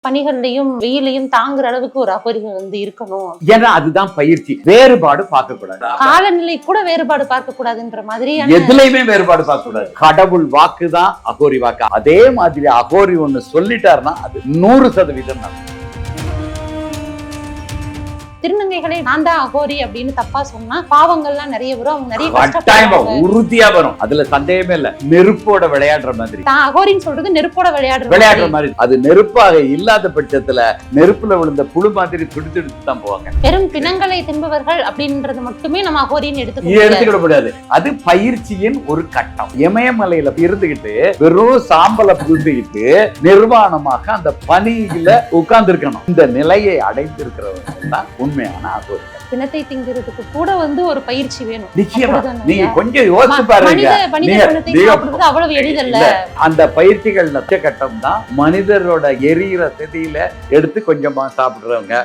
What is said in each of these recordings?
பனிகள்லையும் வெயிலையும் தாங்குற அளவுக்கு ஒரு அகோரிகள் இருக்கணும். ஏன்னா அதுதான் பயிற்சி. வேறுபாடு பார்க்க கூடாது, காலநிலை கூட வேறுபாடு பார்க்க கூடாதுன்ற மாதிரி எதுலையுமே வேறுபாடு பார்க்க கூடாது. கடவுள் வாக்குதான் அகோரி வாக்கு. அதே மாதிரி அகோரி ஒண்ணு சொல்லிட்டாருன்னா அது 100% தான். திருநங்கைகளை நான் தான் அகோரி அப்படின்னு தப்பா சொன்னா பாவங்கள்லாம் நிறைய வரும். அவங்க நிறைய கட்டாயமா உறுதியா வரும், அதுல சந்தேகமே இல்ல. நெருப்போட விளையாடுற மாதிரி தான் அகோரின்னு சொல்றது நெருப்போட விளையாடுற மாதிரி. அது நெருப்பாக இல்லாத பட்சத்துல நெருப்புல விழுந்த புழு மாதிரி துடித்து தான் போவாங்க. பெரும் பிணங்களை தின்பவர்கள் அப்படின்றது மட்டுமே நம்ம அகோரின்னு எடுத்துக்கிட முடியாது. அது பயிற்சியின் ஒரு கட்டம். இமயமலையில இருந்துகிட்டு வெறும் சாம்பலை புரிந்துகிட்டு நிர்வாணமாக அந்த பனியில உட்கார்ந்து இருக்கணும். இந்த நிலையை அடைந்திருக்கிறவர்கள் தான் உண்மையான அகோரிகள். பிணத்தை திங்கிறதுக்கு கூட ஒரு பயிற்சி வேணும். நிச்சயமா நீங்க கொஞ்சம் யோசிச்சு பாருங்க. அவ்வளவு எளிதல்ல. அந்த பயிற்சிகள் கட்டம் தான் மனிதரோட எரியிற ஸ்திதியில எடுத்து கொஞ்சமா சாப்பிடுறவங்க.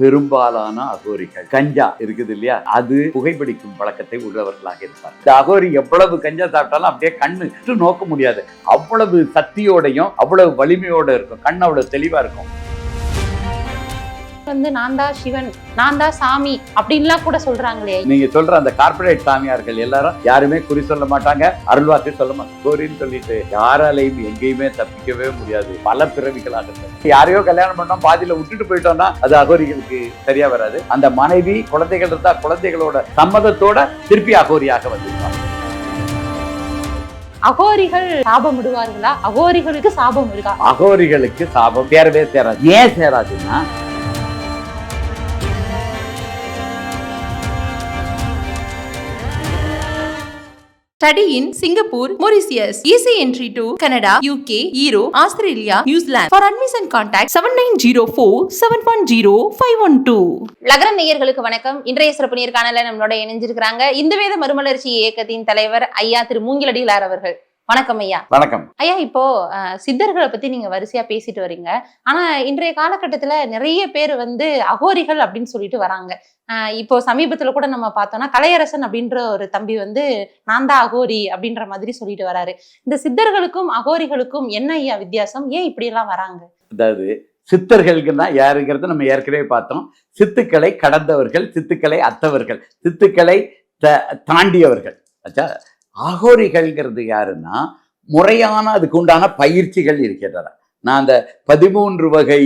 பெரும்பாலான அகோரிகள் கஞ்சா இருக்குது இல்லையா, அது புகைப்பிடிக்கும் பழக்கத்தை உள்ளவர்களாக இருப்பார். இந்த அகோரி எவ்வளவு கஞ்சா சாப்பிட்டாலும் அப்படியே கண்ணு நோக்க முடியாது. அவ்வளவு சக்தியோடையும் அவ்வளவு வலிமையோட இருக்கும். கண் அவ்வளவு தெளிவா இருக்கும். நான் தான் சிவன், நான் தான் சாமி அப்படின்லாம் கூட சொல்றாங்களே. நீங்க சொல்ற அந்த கார்பரேட் சாமியார்கள் எல்லாரும் யாருமே குறி சொல்ல மாட்டாங்க, அருள்வாக்கு சொல்ல மாட்டாங்க. அகோரின்னு சொல்லிட்டு யாராலையும் எங்கேயுமே தப்பிக்கவே முடியாது. பல பிறவிகளாக யாரையோ கல்யாணம் பண்ணோம் பாதியில விட்டுட்டு போயிட்டோம்னா அது அகோரிகளுக்கு சரியா வராது. அந்த மனைவி குழந்தைகள் இருந்தா குழந்தைகளோட சம்மதத்தோட திருப்பி அகோரியாக வந்துருவாங்க. அகோரிகள் சாபம் விடுவார்களா? அகோரிகளுக்கு சாபம் இருக்கா? அகோரிகளுக்கு சாபம் சேரவே சேராது. ஏன் சேராதுன்னா, Study in Singapore, Mauritius. Easy entry to Canada, UK, Europe, Australia, New Zealand. For admission contact 7904-710-512. லகரம் நேயர்களுக்கு வணக்கம். இன்றைய சிறப்பு நேர்காணல நம்மளோட இணைஞ்சிருக்கிறாங்க இந்த வேத மறுமலர்ச்சி இயக்கத்தின் தலைவர் ஐயா திரு மூங்கிலடிகளார் அவர்கள். வணக்கம் ஐயா. வணக்கம் ஐயா. இப்போ சித்தர்களை பத்தி நீங்க வரிசையா பேசிட்டு வரீங்க. ஆனா இன்றைய காலகட்டத்துல நிறைய பேர் அகோரிகள் அப்படின்னு சொல்லிட்டு வராங்க. இப்போ சமீபத்துல கூட நம்ம பார்த்தோம்னா கலையரசன் அப்படின்ற ஒரு தம்பி நான் தான் அகோரி அப்படின்ற மாதிரி சொல்லிட்டு வராரு. இந்த சித்தர்களுக்கும் அகோரிகளுக்கும் என்ன ஐயா வித்தியாசம்? ஏன் இப்படி எல்லாம் வராங்க? அதாவது சித்தர்களுக்குன்னா யாருங்கிறது நம்ம ஏற்கனவே பார்த்தோம். சித்துக்களை கடந்தவர்கள், சித்துக்களை அத்தவர்கள், சித்துக்களை தாண்டியவர்கள். ஆச்சா, அகோரிகள்ங்கிறது யாருன்னா முறையான அதுக்கு உண்டான பயிற்சிகள் இருக்கின்றன. நான் அந்த 13 வகை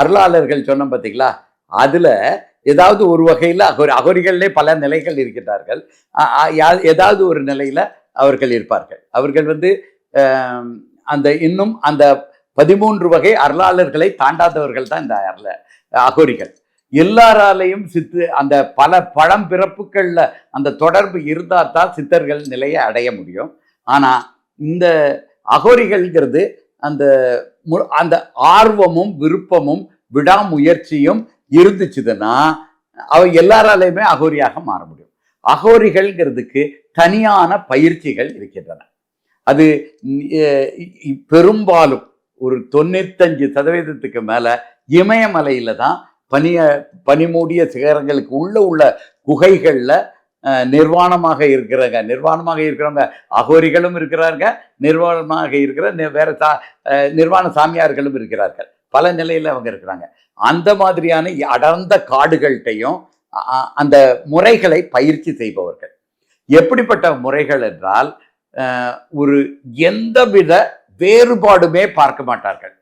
அருளாளர்கள் சொன்னோம் பார்த்தீங்களா, அதுல ஏதாவது ஒரு வகையில அகோரிகளிலே பல நிலைகள் இருக்கின்றார்கள். ஏதாவது ஒரு நிலையில அவர்கள் இருப்பார்கள். அவர்கள் அந்த இன்னும் அந்த 13 வகை அருளாளர்களை தாண்டாதவர்கள் தான் இந்த அகோரிகள். எல்லாராலையும் அந்த பல பழம் பிறப்புகள்ல அந்த தொடர்பு இருந்தால் தான் சித்தர்கள் நிலையை அடைய முடியும். ஆனா இந்த அகோரிகள்ங்கிறது அந்த ஆர்வமும் விருப்பமும் விடாமுயற்சியும் இருந்துச்சுன்னா எல்லாராலையுமே அகோரியாக மாற முடியும். அகோரிகள்ங்கிறதுக்கு தனியான பயிற்சிகள் இருக்கின்றன. அது பெரும்பாலும் ஒரு 95% மேல இமயமலையில தான் பனிமூடிய சிகரங்களுக்கு உள்ள குகைகள்ல நிர்வாணமாக இருக்கிறவங்க அகோரிகளும் இருக்கிறாங்க. நிர்வாணமாக இருக்கிற வேற நிர்வாண சாமியார்களும் இருக்கிறார்கள். பல நிலையில அவங்க இருக்கிறாங்க. அந்த மாதிரியான அடர்ந்த காடுகள்கிட்டையும் அந்த முறைகளை பயிற்சி செய்பவர்கள். எப்படிப்பட்ட முறைகள் என்றால், ஒரு எந்தவித வேறுபாடுமே பார்க்க மாட்டார்கள்.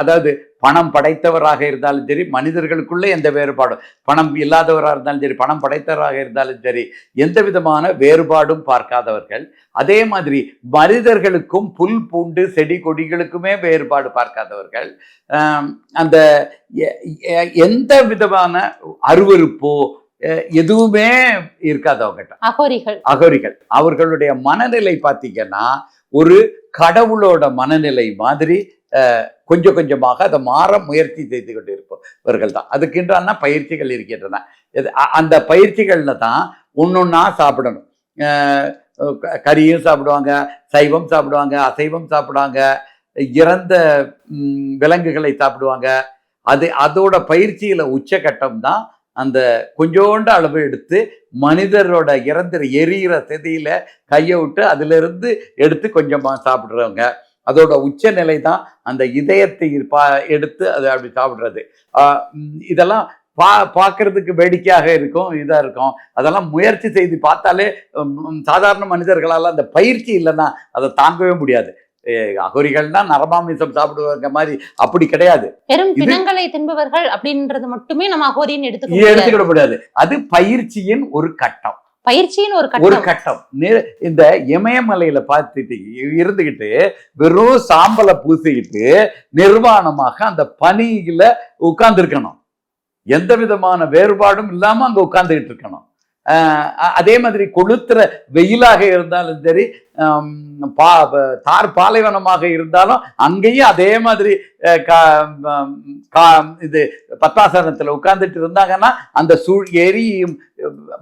அதாவது பணம் படைத்தவராக இருந்தாலும் சரி, மனிதர்களுக்குள்ளே எந்த வேறுபாடும், பணம் இல்லாதவராக இருந்தாலும் சரி, பணம் படைத்தவராக இருந்தாலும் சரி, எந்த விதமான வேறுபாடும் பார்க்காதவர்கள். அதே மாதிரி மனிதர்களுக்கும் புல் பூண்டு செடி கொடிகளுக்குமே வேறுபாடு பார்க்காதவர்கள். அந்த எந்த விதமான அருவருப்போ எதுவுமே இருக்காதவங்க அகோரிகள். அவர்களுடைய மனநிலை பார்த்தீங்கன்னா ஒரு கடவுளோட மனநிலை மாதிரி கொஞ்சம் கொஞ்சமாக அதை மாற முயற்சி செய்து கொண்டு இருப்பவர்கள் தான். அதுக்குன்றான பயிற்சிகள் இருக்கின்றன. அந்த பயிற்சிகள்ல தான் ஒன்னொன்னா சாப்பிடணும். கறியும் சாப்பிடுவாங்க, சைவம் சாப்பிடுவாங்க, அசைவம் சாப்பிடுவாங்க, இறந்த விலங்குகளை சாப்பிடுவாங்க. அதோட பயிற்சியில உச்சகட்டம் தான் அந்த கொஞ்சோண்டு அளவு எடுத்து மனிதரோட எரியிற செதியில கையை விட்டு அதுல இருந்து எடுத்து கொஞ்சமா சாப்பிடுறவங்க. அதோட உச்ச நிலை தான் அந்த இதயத்தை எடுத்து அதை அப்படி சாப்பிடுறது. இதெல்லாம் பார்க்கறதுக்கு வேடிக்கையாக இருக்கும், இதா இருக்கும். அதெல்லாம் முயற்சி செய்து பார்த்தாலே சாதாரண மனிதர்களால் அந்த பயிற்சி இல்லைன்னா அதை தாங்கவே முடியாது. அகோரிகள்னா நரமாமிசம் சாப்பிடுவாங்க மாதிரி அப்படி கிடையாது. பெரும் பிணங்களை தின்பவர்கள் அப்படின்றது மட்டுமே நம்ம அகோரின்னு எடுத்துக்கிட முடியாது. அது பயிற்சியின் ஒரு கட்டம். பயிற்சியின் ஒரு கட்டம். இந்த இமயமலையில பார்த்துட்டு இருந்துகிட்டு வெறும் சாம்பலை பூசிக்கிட்டு நிர்வாணமாக அந்த பனியில உட்கார்ந்து இருக்கணும். எந்த விதமான வேறுபாடும் இல்லாம அங்க உட்கார்ந்துகிட்டு இருக்கணும். அதே மாதிரி கொளுத்துற வெயிலாக இருந்தாலும் சரி, தார் பாலைவனமாக இருந்தாலும் அங்கேயும் அதே மாதிரி இது பத்மாசனத்துல உட்கார்ந்துட்டு இருந்தாங்கன்னா அந்த எரியும்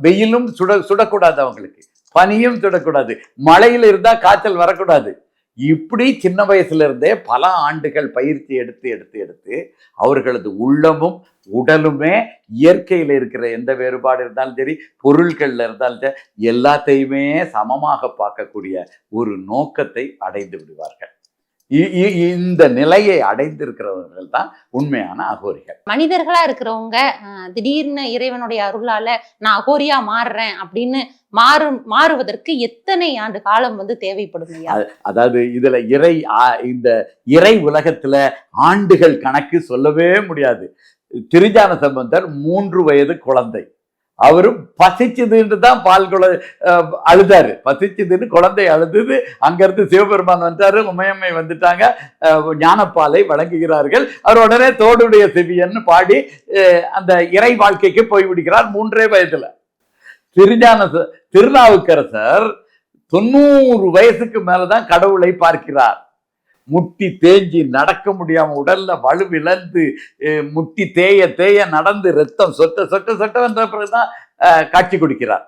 வெயிலும் சுடக்கூடாது, அவங்களுக்கு பனியும் சுடக்கூடாது, மழையில இருந்தா காய்ச்சல் வரக்கூடாது. இப்படி சின்ன வயசுல இருந்தே பல ஆண்டுகள் பயிற்சி எடுத்து எடுத்து எடுத்து அவர்களது உள்ளமும் உடலுமே இயற்கையில இருக்கிற எந்த வேறுபாடு இருந்தாலும் சரி, பொருட்கள்ல இருந்தாலும் சரி, எல்லாத்தையுமே சமமாக பார்க்கக்கூடிய ஒரு நோக்கத்தை அடைந்து விடுவார்கள். இந்த நிலையை அடைந்திருக்கிறவர்கள் தான் உண்மையான அகோரிகள். மனிதர்களா இருக்கிறவங்க திடீர்னு இறைவனுடைய அருளால நான் அகோரியா மாறுறேன் அப்படின்னு மாறுவதற்கு எத்தனை ஆண்டு காலம் தேவைப்படும்? அதாவது இதுல இந்த இறை உலகத்துல ஆண்டுகள் கணக்கு சொல்லவே முடியாது. திருஞான சம்பந்தர் 3 வயது குழந்தை. அவரும் பசிச்சதுன்னு தான் அழுதாரு. பசிச்சதுன்னு குழந்தை அழுது. அங்கிருந்து சிவபெருமான் வந்தாரு, உமையம்மை வந்துட்டாங்க, ஞானப்பாலை வழங்குகிறார்கள். அவர் உடனே தோடுடைய செவியன்னு பாடி அந்த இறை வாழ்க்கைக்கு போய்விடுகிறார் 3 வயதுல. திருநாவுக்கரசர் 90 வயசுக்கு மேலதான் கடவுளை பார்க்கிறார். முட்டி தேஞ்சி நடக்க முடியாம உடல்ல வலுவிழந்து முட்டி தேய தேய நடந்து ரத்தம் சொட்ட சொட்ட சொட்ட வந்த பிறகுதான் காட்சி கொடுக்கிறார்.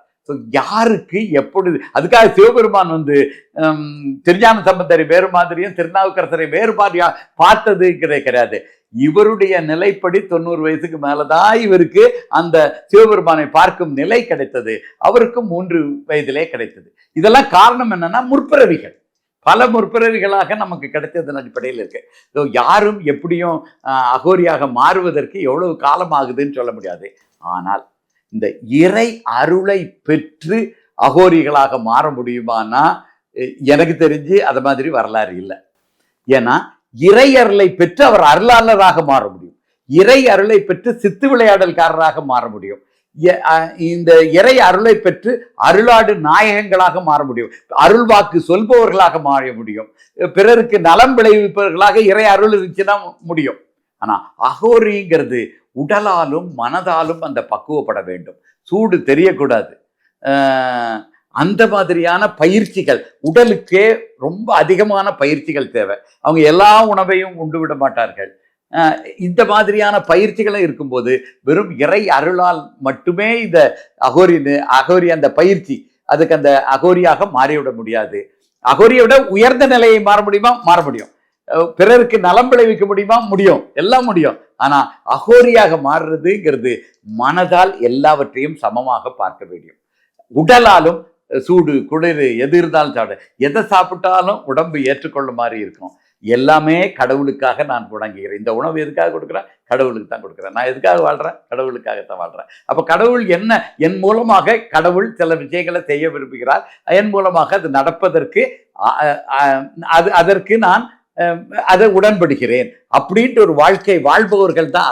யாருக்கு எப்பொழுது? அதுக்காக சிவபெருமான் திருஞான சம்பந்தரை வேறு மாதிரியும் திருநாவுக்கரசரை வேறு மாதிரியா பார்த்தது கிடையாது. இவருடைய நிலைப்படி 90 வயசுக்கு மேலதான் இவருக்கு அந்த சிவபெருமானை பார்க்கும் நிலை கிடைத்தது. அவருக்கு 3 வயதிலே கிடைத்தது. இதெல்லாம் காரணம் என்னன்னா முற்பிறவிகள், பல முற்பிறவிகளாக நமக்கு கிடைத்ததன் அடிப்படையில் இருக்கு. யாரும் எப்படியும் அகோரியாக மாறுவதற்கு எவ்வளவு காலம் ஆகுதுன்னு சொல்ல முடியாது. ஆனால் இந்த இறை அருளை பெற்று அகோரிகளாக மாற முடியுமானா எனக்கு தெரிஞ்சு அது மாதிரி வரலாறு இல்லை. ஏன்னா இறை அருளை பெற்று அவர் அருளாளராக மாற முடியும், இறை அருளை பெற்று சித்து விளையாடல்காரராக மாற முடியும், இந்த இறை அருளை பெற்று அருளாடு நாயகங்களாக மாற முடியும், அருள் வாக்கு சொல்பவர்களாக மாற முடியும், பிறருக்கு நலம் விளைவிப்பவர்களாக இறை அருள் இருந்துச்சுன்னா முடியும். ஆனா அகோரிங்கிறது உடலாலும் மனதாலும் அந்த பக்குவப்பட வேண்டும், சூடு தெரியக்கூடாது. அந்த மாதிரியான பயிற்சிகள் உடலுக்கே ரொம்ப அதிகமான பயிற்சிகள் தேவை. அவங்க எல்லா உணவையும் உண்டு விட மாட்டார்கள். இந்த மாதிரியான பயிற்சிகளும் இருக்கும்போது வெறும் இறை அருளால் மட்டுமே இந்த அகோரி அந்த பயிற்சி அதுக்கு அந்த அகோரியாக மாறிவிட முடியாது. அகோரியை விட உயர்ந்த நிலையை மாற முடியுமா? மாற முடியும். பிறருக்கு நலம் விளைவிக்க முடியுமா? முடியும், எல்லாம் முடியும். ஆனா அகோரியாக மாறுறதுங்கிறது மனதால் எல்லாவற்றையும் சமமாக பார்க்க வேண்டும். உடலாலும் சூடு குளிர் எது இருந்தாலும் சாப்பிட, எதை சாப்பிட்டாலும் உடம்பு ஏற்றுக்கொள்ள மாதிரி இருக்கும். எல்லாமே கடவுளுக்காக நான் முடங்குகிறேன். இந்த உணவு எதுக்காக கொடுக்குறேன்? கடவுளுக்கு தான் கொடுக்குறேன். நான் எதுக்காக வாழ்றேன்? கடவுளுக்காகத்தான் வாழ்றேன். அப்போ கடவுள் என்ன, என் மூலமாக கடவுள் சில விஷயங்களை செய்ய விரும்புகிறார், என் மூலமாக அது நடப்பதற்கு அதற்கு நான் அதை உடன்படுகிறேன் அப்படின்ட்டு ஒரு வாழ்க்கை வாழ்பவர்கள் தான்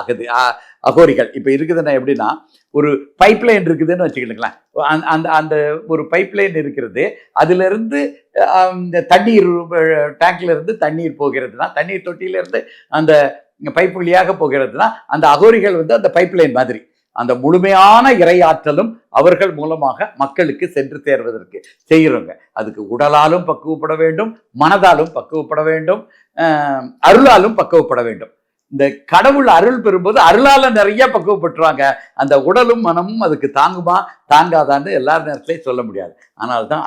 அகோரிகள். இப்போ இருக்குதுன்னா எப்படின்னா, ஒரு பைப்லைன் இருக்குதுன்னு வச்சுக்கிட்டுங்களேன். அந்த ஒரு பைப்லைன் இருக்கிறது, அதுல இருந்து இந்த தண்ணீர் டேங்க்ல இருந்து தண்ணீர் போகிறதுனா, தண்ணீர் தொட்டியில இருந்து அந்த பைப் வழியாக போகிறதுனா, அந்த அகோரிகள் அந்த பைப்லைன் மாதிரி அந்த முழுமையான இறையாற்றலும் அவர்கள் மூலமாக மக்களுக்கு சென்று சேர்வதற்கு செய்கிறோங்க. அதுக்கு உடலாலும் பக்குவப்பட வேண்டும், மனதாலும் பக்குவப்பட வேண்டும், அருளாலும் பக்குவப்பட வேண்டும். இந்த கடவுள் அருள் பெறும்போது அருளால நிறைய பக்குவப்பட்டுருவாங்க. அந்த உடலும் மனமும் அதுக்கு தாங்குமா தாங்காதான்னு எல்லா நேரத்திலையும் சொல்ல முடியாது. ஆனால் தான்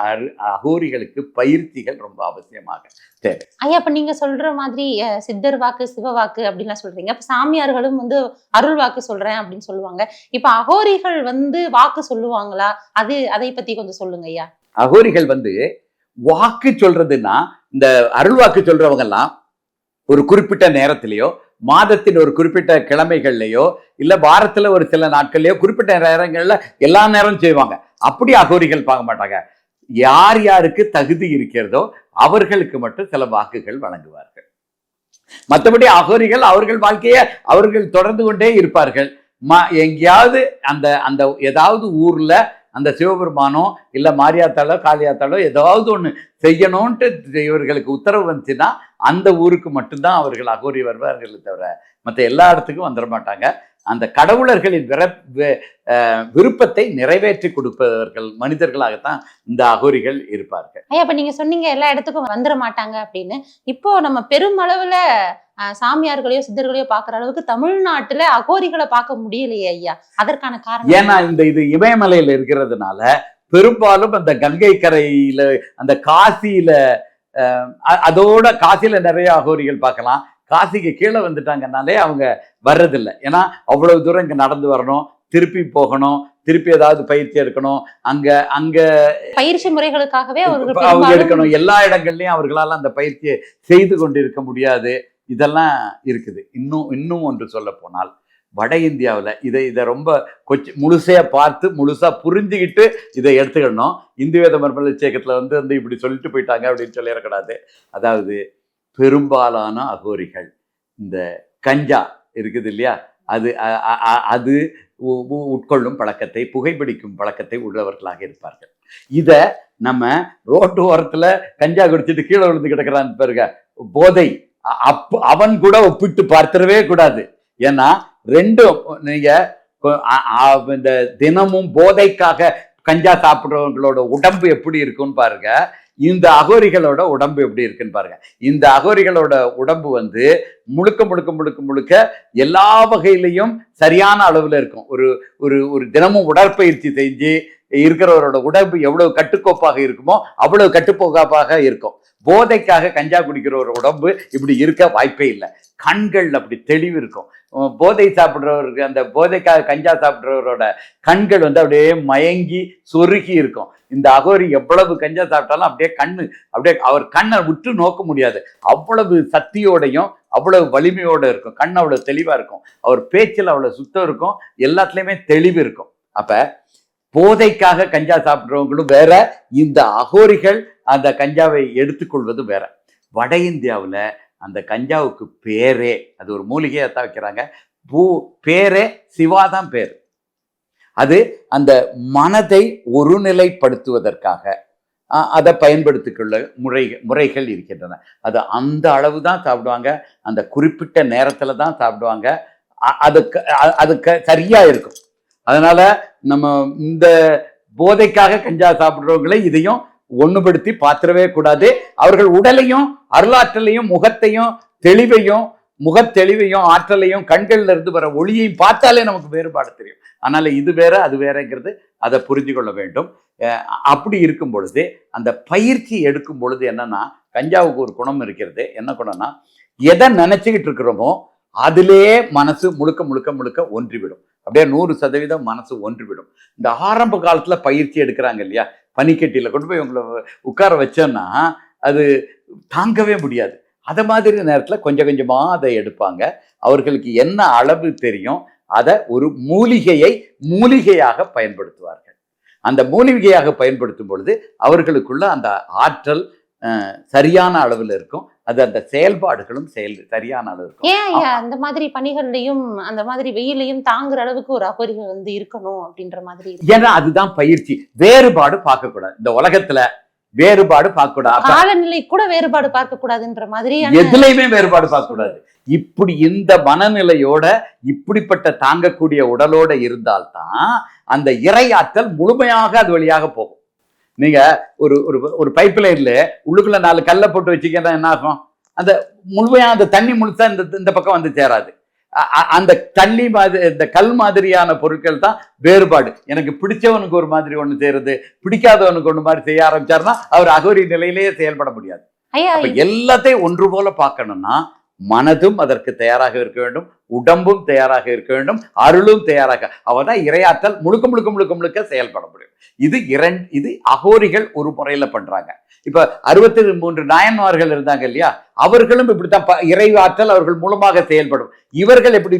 அகோரிகளுக்கு பயிற்சிகள் ரொம்ப அவசியமாக தேவை. ஐயா, இப்ப நீங்க சொல்ற மாதிரி சித்தர் வாக்கு, சிவ வாக்கு அப்படின்லாம் சொல்றீங்க. இப்ப சாமியார்களும் வந்து அருள் வாக்கு சொல்றேன் அப்படின்னு சொல்லுவாங்க. இப்ப அகோரிகள் வந்து வாக்கு சொல்லுவாங்களா? அதை பத்தி கொஞ்சம் சொல்லுங்க ஐயா. அகோரிகள் வந்து வாக்கு சொல்றதுன்னா, இந்த அருள் வாக்கு சொல்றவங்க எல்லாம் ஒரு குறிப்பிட்ட நேரத்திலேயோ, மாதத்தின் ஒரு குறிப்பிட்ட கிழமைகள்லயோ, இல்ல வாரத்துல ஒரு சில நாட்கள்லயோ, குறிப்பிட்ட நேரங்கள்ல எல்லா நேரம் செய்வாங்க. அப்படி அகோரிகள் பார்க்க மாட்டாங்க. யார் யாருக்கு தகுதி இருக்கிறதோ அவர்களுக்கு மட்டும் சில வாக்குகள் வழங்குவார்கள். மற்றபடி அகோரிகள் அவர்கள் வாழ்க்கையை அவர்கள் தொடர்ந்து கொண்டே இருப்பார்கள். எங்கேயாவது அந்த அந்த ஏதாவது ஊர்ல அந்த சிவபெருமானோ இல்ல மாரியாத்தாளோ காளியாத்தாளோ ஏதாவது ஒண்ணு செய்யணும்ட்டு இவர்களுக்கு உத்தரவு வந்துச்சுன்னா அந்த ஊருக்கு மட்டும்தான் அவர்கள் அகோரி வருவார்கள் தவிர மற்ற எல்லா இடத்துக்கும் வந்துட மாட்டாங்க. அந்த கடவுளர்களின் விருப்பத்தை நிறைவேற்றி கொடுப்பவர்கள் மனிதர்களாகத்தான் இந்த அகோரிகள் இருப்பார்கள். ஐயா, இப்ப நீங்க சொன்னீங்க எல்லா இடத்துக்கும் வந்துட மாட்டாங்க அப்படின்னு. இப்போ நம்ம பெருமளவுல சாமியார்களையோ சித்தர்களையோ பாக்குற அளவுக்கு தமிழ்நாட்டுல அகோரிகளை பார்க்க முடியலையே ஐயா. அதற்கான காரணம் ஏன்னா இது இமயமலையில இருக்கிறதுனால பெரும்பாலும் அந்த கங்கை கரையில அந்த காசியில அதோட காசியில நிறைய அகோரிகள் பார்க்கலாம். காசிக்கு கீழே வந்துட்டாங்கனாலே அவங்க வர்றதில்லை. ஏன்னா அவ்வளவு தூரம் இங்க நடந்து வரணும், திருப்பி போகணும், திருப்பி ஏதாவது பயிற்சி எடுக்கணும், அங்க பயிற்சி முறைகளுக்காகவே அவங்க எடுக்கணும். எல்லா இடங்கள்லயும் அவர்களால் அந்த பயிற்சியை செய்து கொண்டு இருக்க முடியாது. இதெல்லாம் இருக்குது. இன்னும் ஒன்று சொல்ல போனால் வட இந்தியாவில் இதை ரொம்ப முழுசையா பார்த்து முழுசா புரிஞ்சுக்கிட்டு இதை எடுத்துக்கணும். இந்து வேத மர்மல இயக்கத்துல வந்து இப்படி சொல்லிட்டு போயிட்டாங்க அப்படின்னு சொல்லிடக்கூடாது. அதாவது பெரும்பாலான அகோரிகள் இந்த கஞ்சா இருக்குது இல்லையா, அது உட்கொள்ளும் பழக்கத்தை, புகைப்பிடிக்கும் பழக்கத்தை உள்ளவர்களாக இருப்பார்கள். இத நம்ம ரோட்டு ஓரத்துல கஞ்சா குடிச்சிட்டு கீழே விழுந்து கிடக்கிறான்னு பாருங்க, போதை அவன் கூட ஒப்பிட்டு பார்த்திடவே கூடாது. ஏன்னா ரெண்டும் நீங்க இந்த தினமும் போதைக்காக கஞ்சா சாப்பிடுறவங்களோட உடம்பு எப்படி இருக்குன்னு பாருங்க, இந்த அகோரிகளோட உடம்பு எப்படி இருக்குன்னு பாருங்க. இந்த அகோரிகளோட உடம்பு வந்து முழுக்க முழுக்க முழுக்க முழுக்க எல்லா வகையிலையும் சரியான அளவுல இருக்கும். ஒரு தினமும் உடற்பயிற்சி செஞ்சு இருக்கிறவரோட உடம்பு எவ்வளவு கட்டுக்கோப்பாக இருக்குமோ அவ்வளவு கட்டுக்கோப்பாக இருக்கும். போதைக்காக கஞ்சா குடிக்கிற ஒரு உடம்பு இப்படி இருக்க வாய்ப்பே இல்லை. கண்கள் அப்படி தெளிவு இருக்கும். போதை சாப்பிட்றவருக்கு, அந்த போதைக்காக கஞ்சா சாப்பிட்றவரோட கண்கள் வந்து அப்படியே மயங்கி சொருகி இருக்கும். இந்த அகோரி எவ்வளவு கஞ்சா சாப்பிட்டாலும் அப்படியே அவர் கண்ணை விட்டு நோக்க முடியாது. அவ்வளவு சக்தியோடையும் அவ்வளவு வலிமையோட இருக்கும். கண் அவ்வளவு தெளிவா இருக்கும். அவர் பேச்சில் அவ்வளவு சுத்தம் இருக்கும். எல்லாத்துலயுமே தெளிவு இருக்கும். அப்ப போதைக்காக கஞ்சா சாப்பிட்றவங்களும் வேற, இந்த அகோரிகள் அந்த கஞ்சாவை எடுத்துக்கொள்வது வேற. வட இந்தியாவில் அந்த கஞ்சாவுக்கு பேரே, அது ஒரு மூலிகையை தான் வைக்கிறாங்க, பேரே சிவாதான் பேர். அது அந்த மனதை ஒருநிலைப்படுத்துவதற்காக அதை பயன்படுத்திக்கொள்ள முறைகள் இருக்கின்றன. அது அந்த அளவு தான் சாப்பிடுவாங்க, அந்த குறிப்பிட்ட நேரத்துல தான் சாப்பிடுவாங்க. அதுக்கு சரியா இருக்கும். அதனால நம்ம இந்த போதைக்காக கஞ்சா சாப்பிடுறவங்களை இதையும் ஒண்ணுபடுத்தி பார்த்திடவே கூடாது. அவர்கள் உடலையும் அருளாற்றலையும் முகத்தையும் தெளிவையும் முகத்தெளிவையும் ஆற்றலையும் கண்கள்ல இருந்து வர ஒளியையும் பார்த்தாலே நமக்கு வேறுபாடு தெரியும். அதனால இது வேற அது வேறங்கிறது அதை புரிஞ்சு கொள்ள வேண்டும். அப்படி இருக்கும் பொழுது அந்த பயிற்சி எடுக்கும் பொழுது என்னன்னா, கஞ்சாவுக்கு ஒரு குணம் இருக்கிறது. என்ன குணம்னா, எதை நினைச்சுக்கிட்டு இருக்கிறோமோ அதிலேயே மனசு முழுக்க முழுக்க முழுக்க ஒன்றிவிடும். அப்படியே 100% மனசு ஒன்றிவிடும். இந்த ஆரம்ப காலத்துல பயிற்சி எடுக்கிறாங்க இல்லையா, பனிக்கட்டியில கொண்டு போய் உங்களை உட்கார வச்சோன்னா அது தாங்கவே முடியாது. அதை மாதிரி நேரத்துல கொஞ்சம் கொஞ்சமா அதை எடுப்பாங்க. அவர்களுக்கு என்ன அளவு தெரியும் அதை ஒரு மூலிகையாக பயன்படுத்துவார்கள். அந்த மூலிகையாக பயன்படுத்தும் பொழுது அவர்களுக்குள்ள அந்த ஆற்றல் சரியான அளவில் இருக்கும். அது அந்த செயல்பாடுகளும் சரியான அளவு இருக்கும். ஏன் ஐயா அந்த மாதிரி பணிகள்லையும் அந்த மாதிரி வெயிலையும் தாங்குற அளவுக்கு ஒரு அகோரிகள் வந்து இருக்கணும் அப்படின்ற மாதிரி? ஏன்னா அதுதான் பயிற்சி. வேறுபாடு பார்க்க கூடாது. இந்த உலகத்துல வேறுபாடு பார்க்க கூடாது. காலநிலை கூட வேறுபாடு பார்க்க கூடாதுன்ற மாதிரி எதுலையுமே வேறுபாடு பார்க்க கூடாது. இப்படி இந்த மனநிலையோட இப்படிப்பட்ட தாங்கக்கூடிய உடலோட இருந்தால்தான் அந்த இறை ஆற்றல் முழுமையாக அது வழியாக போகும். நீங்க ஒரு பைப் லைன்ல உள்ளுக்குள்ள 4 கல்லை போட்டு வச்சுக்கிட்டா என்ன ஆகும்? அந்த முழுமையா அந்த தண்ணி முழுசா இந்த பக்கம் வந்து சேராது. அந்த தண்ணி மாதிரி இந்த கல் மாதிரியான பொருட்கள் தான் வேறுபாடு. எனக்கு பிடிச்சவனுக்கு ஒரு மாதிரி ஒண்ணு செய்யறது, பிடிக்காதவனுக்கு ஒண்ணு மாதிரி செய்ய ஆரம்பிச்சாருன்னா அவர் அகோரி நிலையிலேயே செயல்பட முடியாது. எல்லாத்தையும் ஒன்று போல பார்க்கணும்னா மனதும் அதற்கு தயாராக இருக்க வேண்டும், உடம்பும் தயாராக இருக்க வேண்டும், அருளும் தயாராக. அவதான் இறையாற்றல் முழுக்க முழுக்க முழுக்க முழுக்க செயல்பட முடியும். இது அகோரிகள் ஒரு முறையில பண்றாங்க. இப்ப 63 நாயன்மார்கள் இருந்தாங்க இல்லையா, அவர்களும் இப்படித்தான் இறைவாற்றல் அவர்கள் மூலமாக செயல்படும். இவர்கள் எப்படி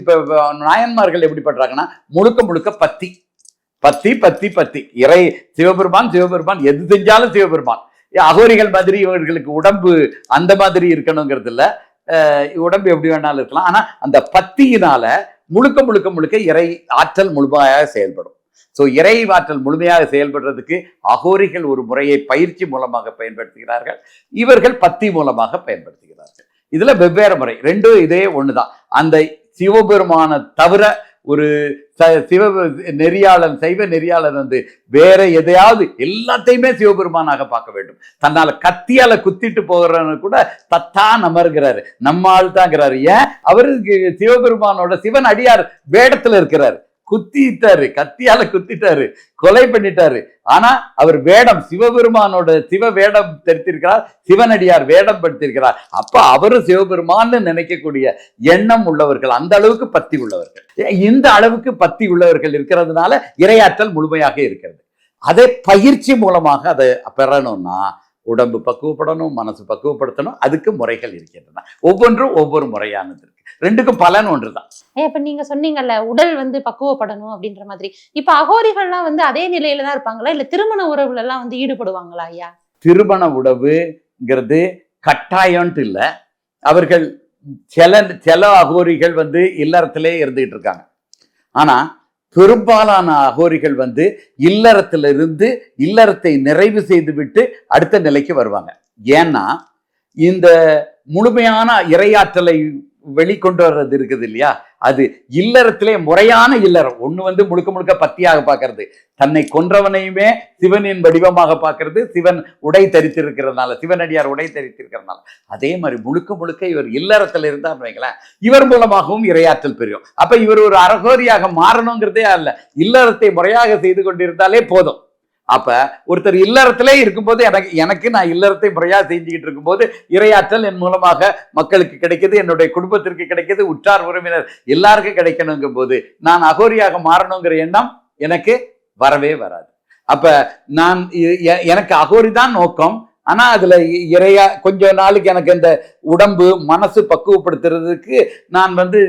நாயன்மார்கள் எப்படி பண்றாங்கன்னா முழுக்க முழுக்க பத்தி பத்தி பத்தி பத்தி இறை சிவபெருமான் சிவபெருமான் எது செஞ்சாலும் சிவபெருமான். அகோரிகள் மாதிரி இவர்களுக்கு உடம்பு அந்த மாதிரி இருக்கணுங்கிறது இல்ல, உடம்பு எப்படி வேணாலும் இருக்கலாம். ஆனா அந்த பத்தியினால முழுக்க முழுக்க முழுக்க இறை ஆற்றல் முழுமையாக செயல்படும். ஸோ இறை ஆற்றல் முழுமையாக செயல்படுறதுக்கு அகோரிகள் ஒரு முறையை பயிற்சி மூலமாக பயன்படுத்துகிறார்கள், இவர்கள் பத்தி மூலமாக பயன்படுத்துகிறார்கள். இதுல வெவ்வேறு முறை, ரெண்டும் இதே ஒண்ணுதான். அந்த சிவபெருமான தவிர ஒரு நெறியாளன், சைவ நெறியாளன் வந்து வேற எதையாவது எல்லாத்தையுமே சிவபெருமானாக பார்க்க வேண்டும். தன்னால கத்தியால குத்திட்டு போகிறவனு கூட தத்தான் அமர்கிறாரு, நம்மால் தாங்கிறாரு. ஏன்? அவருக்கு சிவபெருமானோட சிவன் அடியார் வேடத்துல இருக்கிறாரு, குத்திட்டாரு, கத்தியால குத்திட்டாரு, கொலை பண்ணிட்டாரு. ஆனா அவர் வேடம், சிவபெருமானோட சிவ வேடம் தெரித்திருக்கிறார், சிவனடியார் வேடம் படுத்திருக்கிறார். அப்ப அவரும் சிவபெருமான்னு நினைக்கக்கூடிய எண்ணம் உள்ளவர்கள், அந்த அளவுக்கு பத்தி உள்ளவர்கள். இந்த அளவுக்கு பத்தி உள்ளவர்கள் இருக்கிறதுனால இறையாற்றல் முழுமையாக இருக்கிறது. அதை பயிற்சி மூலமாக அதை பெறணும்னா உடம்பு பக்குவப்படணும், மனசு பக்குவப்படுத்தணும். அதுக்கு முறைகள் இருக்கின்றன, ஒவ்வொன்றும் ஒவ்வொரு முறையானது இருக்கு. ரெண்டுக்கும் பலன் ஒன்றுதான். இப்ப நீங்க சொன்னீங்கல்ல உடல் வந்து பக்குவப்படணும் அப்படின்ற மாதிரி, இப்ப அகோரிகள்லாம் வந்து அதே நிலையில தான் இருப்பாங்களா, இல்ல திருமண உறவுல எல்லாம் வந்து ஈடுபடுவாங்களா ஐயா? திருமண உறவுங்கிறது கட்டாயம்ட்டு இல்ல. அவர்கள் சில அகோரிகள் வந்து இல்லறத்திலே இருந்துகிட்டு இருக்காங்க. ஆனா பெரும்பாலான அகோரிகள் வந்து இல்லறத்திலிருந்து இல்லறத்தை நிறைவு செய்து விட்டு அடுத்த நிலைக்கு வருவாங்க. ஏன்னா இந்த முழுமையான இறையாற்றலை வெளிக்கொண்டு வர்றது இருக்குது இல்லையா, அது இல்லறத்திலே முறையான இல்லறம். ஒண்ணு வந்து முழுக்க முழுக்க பத்தியாக பார்க்கறது, தன்னை கொன்றவனையுமே சிவனின் வடிவமாக பார்க்கறது, சிவன் உடை தரித்திருக்கிறதுனால, சிவனடியார் உடை தரித்திருக்கிறதுனால. அதே மாதிரி முழுக்க முழுக்க இவர் இல்லறத்தில் இருந்தார் வைங்களேன், இவர் மூலமாகவும் இறையாற்றல் பெறும். அப்ப இவர் ஒரு அகோரியாக மாறணுங்கிறதே அல்ல, இல்லறத்தை முறையாக செய்து கொண்டிருந்தாலே போதும். அப்ப ஒருத்தர் இல்லறத்திலே இருக்கும்போது எனக்கு நான் இல்லறத்தை முறையா செஞ்சுக்கிட்டு இருக்கும்போது இறையாற்றல் என் மூலமாக மக்களுக்கு கிடைக்குது, என்னுடைய குடும்பத்திற்கு கிடைக்குது, உற்றார் உறவினர் எல்லாருக்கும் கிடைக்கணுங்கும் போது நான் அகோரியாக மாறணுங்கிற எண்ணம் எனக்கு வரவே வராது. அப்ப நான் எனக்கு அகோரி தான் நோக்கம். ஆனா அதுல இறையா கொஞ்ச நாளுக்கு எனக்கு இந்த உடம்பு மனசு பக்குவப்படுத்துறதுக்கு நான் வந்து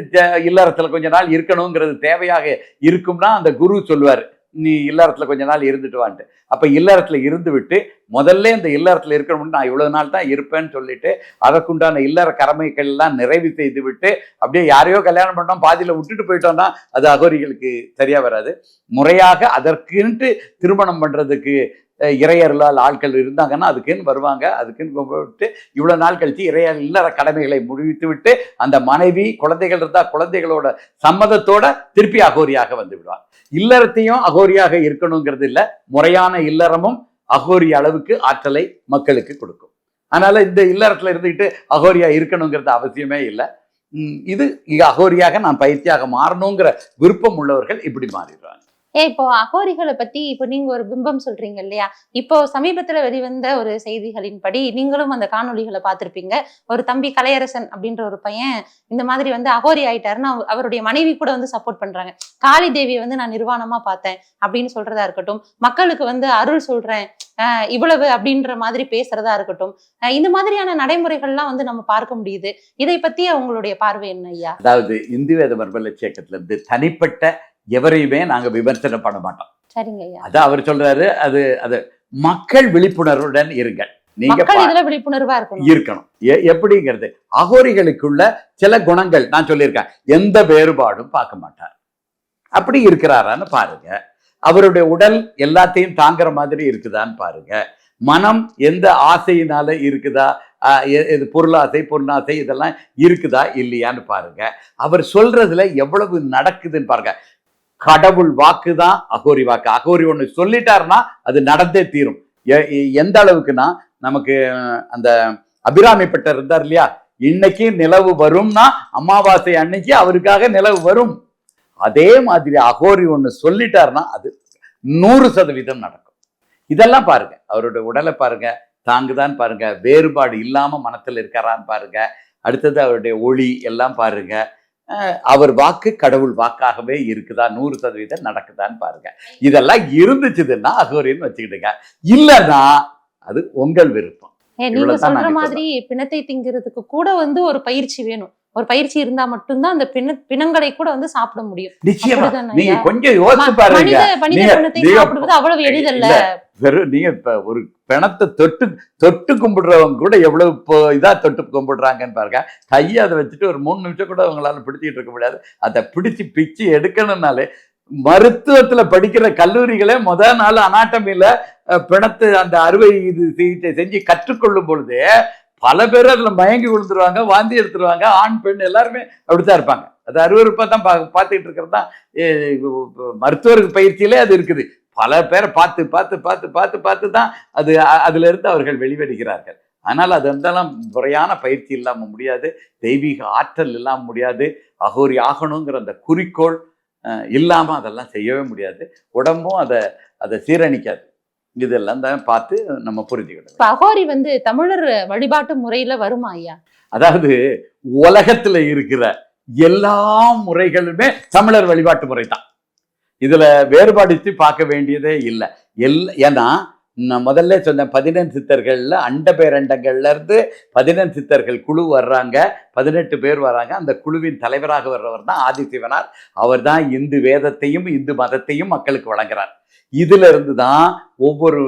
இல்லறத்துல கொஞ்ச நாள் இருக்கணுங்கிறது தேவையாக இருக்கும்னா அந்த குரு சொல்லுவாரு, நீ இல்லறத்துல கொஞ்ச நாள் இருந்துட்டு வான்ட்டு. அப்ப இல்லறத்துல இருந்து விட்டு முதல்ல இந்த இல்லறத்துல இருக்கணும்னு நான் இவ்வளவு நாள் தான் இருப்பேன்னு சொல்லிட்டு அதற்குண்டான இல்லற கடமைகள் எல்லாம் நிறைவு செய்து விட்டு அப்படியே யாரையோ கல்யாணம் பண்ணோம் பாதியில விட்டுட்டு போயிட்டோம்னா அது அகோரிகளுக்கு சரியா வராது. முறையாக அதற்குன்ட்டு திருமணம் பண்றதுக்கு இறையர்களால் ஆட்கள் இருந்தாங்கன்னா அதுக்குன்னு வருவாங்க. அதுக்குன்னு விட்டு இவ்வளவு நாள் கழிச்சு இறையர் இல்லற கடமைகளை முடிவித்து விட்டு அந்த மனைவி குழந்தைகள் இருந்தா குழந்தைகளோட சம்மதத்தோட திருப்பி அகோரியாக வந்து விடுவார். இல்லறத்தையும் அகோரியாக இருக்கணுங்கிறது இல்ல, முறையான இல்லறமும் அகோரி அளவுக்கு ஆற்றலை மக்களுக்கு கொடுக்கும். அதனால இந்த இல்லறத்துல இருந்துகிட்டு அகோரியா இருக்கணுங்கிறது அவசியமே இல்லை. இது அகோரியாக நான் பயிற்சியாக மாறணுங்கிற விருப்பம் உள்ளவர்கள் இப்படி மாறிடுவாங்க. இப்போ அகோரிகளை பத்தி இப்போ நீங்க ஒரு பிம்பம் சொல்றீங்க இல்லையா, இப்போ சமீபத்துல வெளிவந்த ஒரு செய்திகளின்படி நீங்களும் அந்த காணொலிகளை பார்த்திருப்பீங்க. ஒரு தம்பி கலையரசன் அப்படின்ற ஒரு பையன் இந்த மாதிரி வந்து அகோரி ஆயிட்டாருன்னு அவருடைய மனைவி கூட வந்து சப்போர்ட் பண்றாங்க. காளி தேவியை வந்து நான் நிர்வாணமா பார்த்தேன் அப்படின்னு சொல்றதா இருக்கட்டும், மக்களுக்கு வந்து அருள் சொல்றேன் இவ்வளவு அப்படின்ற மாதிரி பேசுறதா இருக்கட்டும், இந்த மாதிரியான நடைமுறைகள்லாம் வந்து நம்ம பார்க்க முடியுது. இதை பத்தி உங்களுடைய பார்வை என்ன ஐயா? அதாவது இந்து வேத மரபுல இயக்கத்துல இருந்து தனிப்பட்ட எவரையுமே நாங்க விமர்சனம் பண்ண மாட்டோம். சரிங்க ஐயா. அதான் அவர் சொல்றாரு, அது மக்கள் விழிப்புணர்வுடன் இருங்கள், நீங்க இதுல விழிப்புணர்வா இருக்கணும். எப்படிங்கிறது அகோரிகளுக்குள்ள சில குணங்கள் நான் சொல்லியிருக்கேன். எந்த வேறுபாடும் பார்க்க மாட்டார், அப்படி இருக்கிறாரான்னு பாருங்க. அவருடைய உடல் எல்லாத்தையும் தாங்குற மாதிரி இருக்குதான்னு பாருங்க. மனம் எந்த ஆசையினால இருக்குதா, பொருளாசை பொருளாசை இதெல்லாம் இருக்குதா இல்லையான்னு பாருங்க. அவர் சொல்றதுல எவ்வளவு நடக்குதுன்னு பாருங்க. கடவுள் வாக்கு தான் அகோரி வாக்கு. அகோரி ஒண்ணு சொல்லிட்டாருன்னா அது நடந்தே தீரும். எந்த அளவுக்குன்னா நமக்கு அந்த அபிராமி பட்டர் இருந்தார் இல்லையா, இன்னைக்கு நிலவு வரும்னா அமாவாசை அன்னைக்கு அவருக்காக நிலவு வரும். அதே மாதிரி அகோரி ஒண்ணு சொல்லிட்டாருன்னா அது 100% நடக்கும். இதெல்லாம் பாருங்க, அவருடைய உடலை பாருங்க, தாங்குதான் பாருங்க, வேறுபாடு இல்லாம மனத்துல இருக்காரான்னு பாருங்க, அடுத்தது அவருடைய ஒளி எல்லாம் பாருங்க, அவர் வாக்கு கடவுள் வாக்காகவே இருக்குதா, 100% நடக்குதான்னு பாருங்க. இதெல்லாம் இருந்துச்சுன்னா அகோரின்னு வச்சுக்கிட்டுங்க, இல்லைன்னா அது உங்கள் விருப்பம். நீங்க சொல்ற மாதிரி பிணத்தை திங்கிறதுக்கு கூட வந்து ஒரு பயிற்சி வேணும். ஒரு பயிற்சி இருந்தா மட்டும்தான் அந்த பிணங்களை கூட வந்து சாப்பிட முடியும். நிச்சயமா நீங்க கொஞ்சம் யோசிச்சு பாருங்க. மனித பிணத்தை சாப்பிடுவது அவ்வளவு எளிதல்ல. வெறும் நீங்க இப்ப ஒரு பிணத்தை தொட்டு கும்பிடுறவங்க கூட எவ்வளவு இதா தொட்டு கும்பிடுறாங்கன்னு பாருங்க. கையை அதை வச்சுட்டு ஒரு 3 நிமிஷம் கூட அவங்களால பிடிச்சிட்டு இருக்க முடியாது. அதை பிடிச்சு பிச்சு எடுக்கணும்னாலே மருத்துவத்துல படிக்கிற கல்லூரிகளே முதல் நாள் அனாட்டமில பிணத்து அந்த அறுவை சிகிச்சை செஞ்சு கற்றுக்கொள்ளும் பொழுது பல பேர் அதுல மயங்கி விழுந்துருவாங்க, வாந்தி எடுத்துருவாங்க. ஆண் பெண் எல்லாருமே அப்படித்தான் இருப்பாங்க. அது அருவருப்பா தான் பார்த்துக்கிட்டு இருக்கிறது தான் மருத்துவருக்கு பயிற்சியிலே அது இருக்குது. பல பேரை பார்த்து பார்த்து பார்த்து பார்த்து பார்த்து தான் அதுல இருந்து அவர்கள் வெளிவருகிறார்கள். ஆனால் அது இருந்தாலும் முறையான பயிற்சி இல்லாம முடியாது, தெய்வீக ஆற்றல் இல்லாம முடியாது, அகோரி ஆகணுங்கிற அந்த குறிக்கோள் இல்லாம அதெல்லாம் செய்யவே முடியாது. உடம்பும் அதை சீரணிக்காது. இதெல்லாம் தான் பார்த்து நம்ம புரிஞ்சுக்கணும். அகோரி வந்து தமிழர் வழிபாட்டு முறையில வருமா ஐயா? அதாவது உலகத்துல இருக்கிற எல்லா முறைகளுமே தமிழர் வழிபாட்டு முறை தான். இதுல வேறுபாடுத்து பார்க்க வேண்டியதே இல்லை. ஏன்னா நான் முதல்ல சொன்ன 11 சித்தர்கள்ல அண்ட பேரண்டங்கள்ல இருந்து 11 சித்தர்கள் குழு வர்றாங்க, 18 பேர் வர்றாங்க. அந்த குழுவின் தலைவராக வர்றவர் தான் ஆதிசிவனார். அவர் தான் இந்து வேதத்தையும் இந்து மதத்தையும் மக்களுக்கு வழங்குறார். இதுல இருந்து தான் ஒவ்வொரு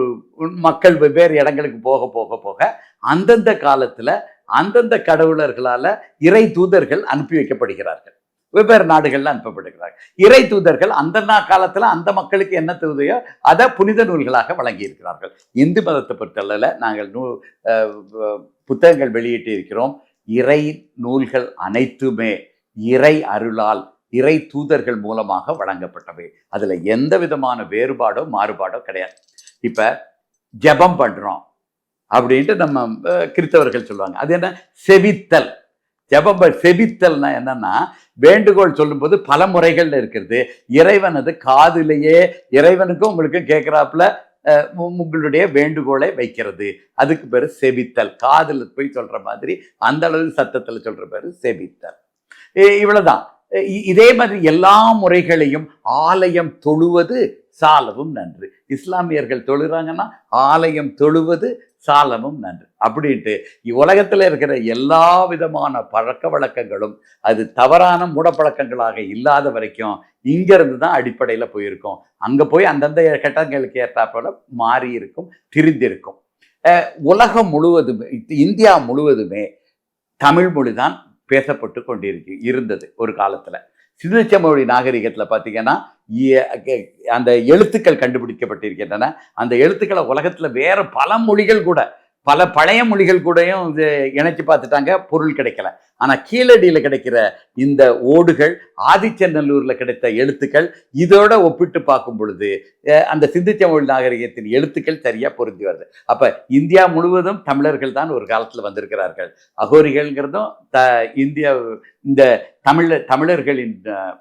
மக்கள் வெவ்வேறு இடங்களுக்கு போக போக போக அந்தந்த காலத்துல அந்தந்த கடவுளர்களால இறை தூதர்கள் அனுப்பி வைக்கப்படுகிறார்கள். வெவ்வேறு நாடுகள்ல அனுப்பப்படுகிறார்கள். இறை தூதர்கள் அந்த காலத்துல அந்த மக்களுக்கு என்ன தேவையோ அதை புனித நூல்களாக வழங்கி இருக்கிறார்கள். இந்து மதத்தை பொறுத்தளவில் நாங்கள் புத்தகங்கள் வெளியிட்டு இருக்கிறோம். இறை நூல்கள் அனைத்துமே இறை அருளால் இறை தூதர்கள் மூலமாக வழங்கப்பட்டவை. அதுல எந்த விதமான வேறுபாடோ மாறுபாடோ கிடையாது. இப்ப ஜெபம் பண்றோம் அப்படின்ட்டு நம்ம கிறிஸ்தவர்கள் சொல்லுவாங்க. அது என்ன? செவித்தல். ஜெபம் செவித்தல்னா என்னன்னா, வேண்டுகோள் சொல்லும்போது பல முறைகள்ல இருக்கிறது. இறைவனது காதிலேயே இறைவனுக்கும் உங்களுக்கும் கேட்கிறாப்புல உங்களுடைய வேண்டுகோளை வைக்கிறது. அதுக்கு பேரு செவித்தல். காதுல போய் சொல்ற மாதிரி அந்த அளவு சத்தத்துல சொல்ற பேரு செவித்தல். இவ்வளவுதான். இதே மாதிரி எல்லா முறைகளையும் ஆலயம் தொழுவது சாலவும் நன்று. இஸ்லாமியர்கள் தொழுறாங்கன்னா ஆலயம் தொழுவது சாலமும் நன்று அப்படின்ட்டு உலகத்துல இருக்கிற எல்லா விதமான பழக்க வழக்கங்களும் அது தவறான மூடப்பழக்கங்களாக இல்லாத வரைக்கும் இங்க இருந்து தான் அடிப்படையில போயிருக்கும். அங்க போய் அந்தந்த கட்டங்களுக்கு ஏற்றாப்போல மாறி இருக்கும், திரிந்திருக்கும். உலகம் முழுவதுமே, இந்தியா முழுவதுமே தமிழ் மொழிதான் பேசப்பட்டு இருந்தது ஒரு காலத்துல. சிந்துசமவெளி நாகரிகத்துல பாத்தீங்கன்னா அந்த எழுத்துக்கள் கண்டுபிடிக்கப்பட்டிருக்கின்றன. அந்த எழுத்துக்களை உலகத்துல வேற பல மொழிகள் கூட, பல பழைய மொழிகள் கூடயும் இணைச்சு பார்த்துட்டாங்க, பொருள் கிடைக்கல. ஆனா கீழடியில கிடைக்கிற இந்த ஓடுகள், ஆதிச்சநல்லூர்ல கிடைத்த எழுத்துக்கள், இதோட ஒப்பிட்டு பார்க்கும் பொழுது அந்த சிந்துசமவெளி நாகரிகத்தின் எழுத்துக்கள் சரியா பொருந்தி வருது. அப்ப இந்தியா முழுவதும் தமிழர்கள் தான் ஒரு காலத்துல வந்திருக்கிறார்கள். அகோரிகள்ங்கிறதும் இந்தியா இந்த தமிழர்களின்